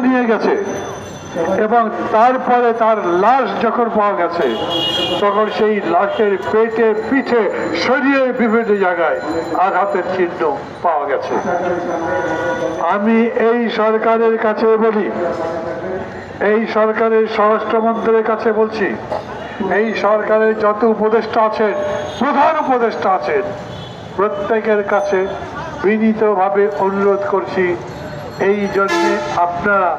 নিয়ে গেছে এবং তারপরে তার লাশ যখন পাওয়া গেছে তখন সেই লাশের পেটে পিঠে শরীরের বিভিন্ন জায়গায় আঘাতের চিহ্ন পাওয়া গেছে। আমি এই সরকারের কাছে বলি, এই সরকারের স্বরাষ্ট্রমন্ত্রীর কাছে বলছি, এই সরকারের যত উপদেষ্টা আছেন, প্রধান উপদেষ্টা আছেন, প্রত্যেকের কাছে বিনীতভাবে অনুরোধ করছি এই জন্য আপনারা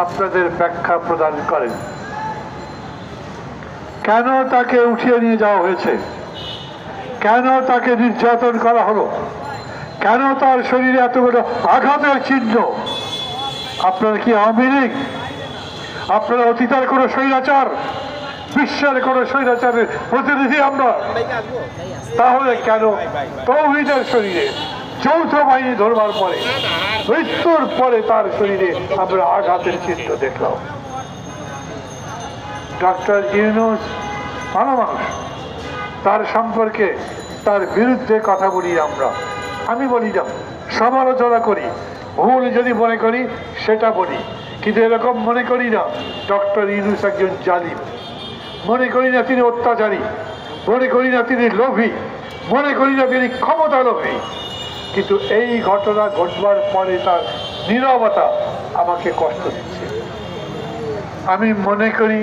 আপনাদের ব্যাখ্যা প্রদান করেন। কেন তাকে উঠিয়ে নিয়ে যাওয়া হয়েছে? কেন তাকে নির্যাতন করা হলো? কেন তার শরীরে এতগুলো আঘাতের চিহ্ন? আপনারা কি আওয়ামী লীগ? আপনারা অতীতের কোনো স্বৈরাচার, বিশ্বের কোনো স্বৈরাচারের প্রতিনিধি আমরা? তাহলে কেন তৌহিদের শরীরে যৌথ বাহিনী ধরবার পরে মৃত্যুর পরে তার শরীরে আমরা আঘাতের চিহ্ন দেখলাম? ডক্টর ইউনূস ভালো মানুষ, তার সম্পর্কে তার বিরুদ্ধে কথা বলি আমরা, আমি বলি না, সমালোচনা করি, ভুল যদি মনে করি সেটা বলি, কিন্তু এরকম মনে করি না ডক্টর ইউনূস একজন জালিম, মনে করি না তিনি অত্যাচারী, মনে করি না তিনি লোভী, মনে করি না তিনি ক্ষমতা লোভী। কিন্তু এই ঘটনা ঘটবার পরে তার নীরবতা আমাকে কষ্ট দিচ্ছে। আমি মনে করি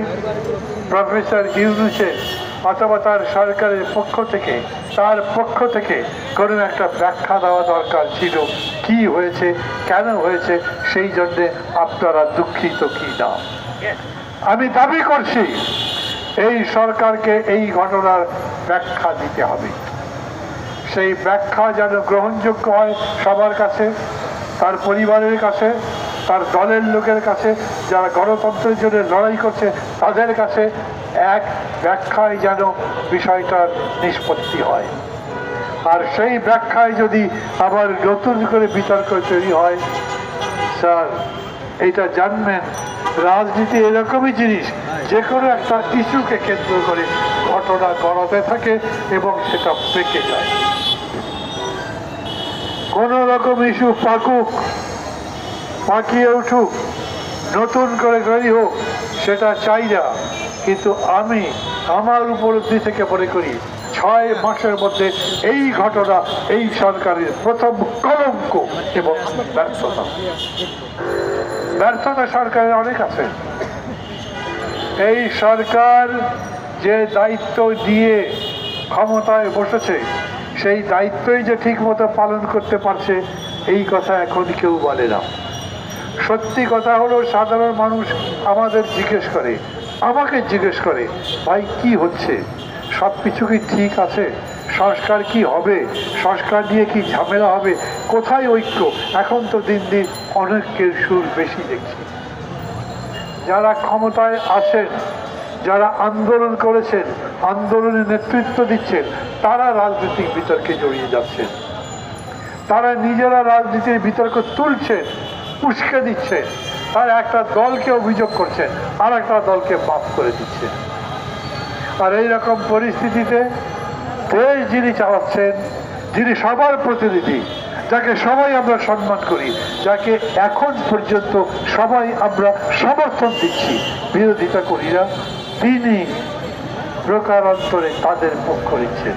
প্রফেসর ইউনূসের অথবা তার সরকারের পক্ষ থেকে, তার পক্ষ থেকে কোনো একটা ব্যাখ্যা দেওয়া দরকার ছিল, কি হয়েছে, কেন হয়েছে, সেই জন্যে আপনারা দুঃখিত কি না। আমি দাবি করছি এই সরকারকে এই ঘটনার ব্যাখ্যা দিতে হবে। সেই ব্যাখ্যা যেন গ্রহণযোগ্য হয় সবার কাছে, তার পরিবারের কাছে, তার দলের লোকের কাছে, যারা গণতন্ত্রের জন্য লড়াই করছে তাদের কাছে। এক ব্যাখ্যায় যেন বিষয়টার নিষ্পত্তি হয়। আর সেই ব্যাখ্যায় যদি আবার নতুন করে বিতর্ক তৈরি হয়, স্যার এটা জানবেন রাজনীতি এরকমই জিনিস, যে কোনো একটা ইস্যুকে কেন্দ্র করে ঘটনা গড়াতে থাকে এবং সেটা পেকে যায়। কোন রকম ইস্যু পাকুক, পাকিয়ে উঠুক, নতুন করে তৈরি হোক, সেটা চাই না। কিন্তু আমি আমার উপলব্ধি থেকে মনে করি 6 মাসের মধ্যে এই ঘটনা এই সরকারের প্রথম কলঙ্ক এবং ব্যর্থতা। ব্যর্থতা সরকারের অনেক আছে। এই সরকার যে দায়িত্ব দিয়ে ক্ষমতায় বসেছে সেই দায়িত্বই যে ঠিক মতো পালন করতে পারছে এই কথা এখন কেউ বলে না। সত্যি কথা হলো সাধারণ মানুষ আমাদের জিজ্ঞেস করে, আমাকে জিজ্ঞেস করে, ভাই কি হচ্ছে, সব কিছু কি ঠিক আছে, সংস্কার কি হবে, সংস্কার নিয়ে কি ঝামেলা হবে, কোথায় ঐক্য? এখন তো দিন দিন অনেকের সুর বেশি দেখছি। যারা ক্ষমতায় আছেন, যারা আন্দোলন করেছেন, আন্দোলনের নেতৃত্ব দিচ্ছেন, তারা রাজনৈতিক বিতর্কে জড়িয়ে যাচ্ছেন। তারা নিজেরা রাজনীতির বিতর্ক তুলছেন, উস্কে দিচ্ছেন। তারা একটা দলকে অভিযোগ করছেন, আর একটা দলকে মাফ করে দিচ্ছেন। আর এইরকম পরিস্থিতিতে দেশ যিনি চালাচ্ছেন, যিনি সবার প্রতিনিধি, যাকে সবাই আমরা সম্মান করি, যাকে এখন পর্যন্ত সবাই আমরা সমর্থন দিচ্ছি, বিরোধিতা করি না, তিনি প্রকারান্তরে তাদের পক্ষ নিচ্ছেন।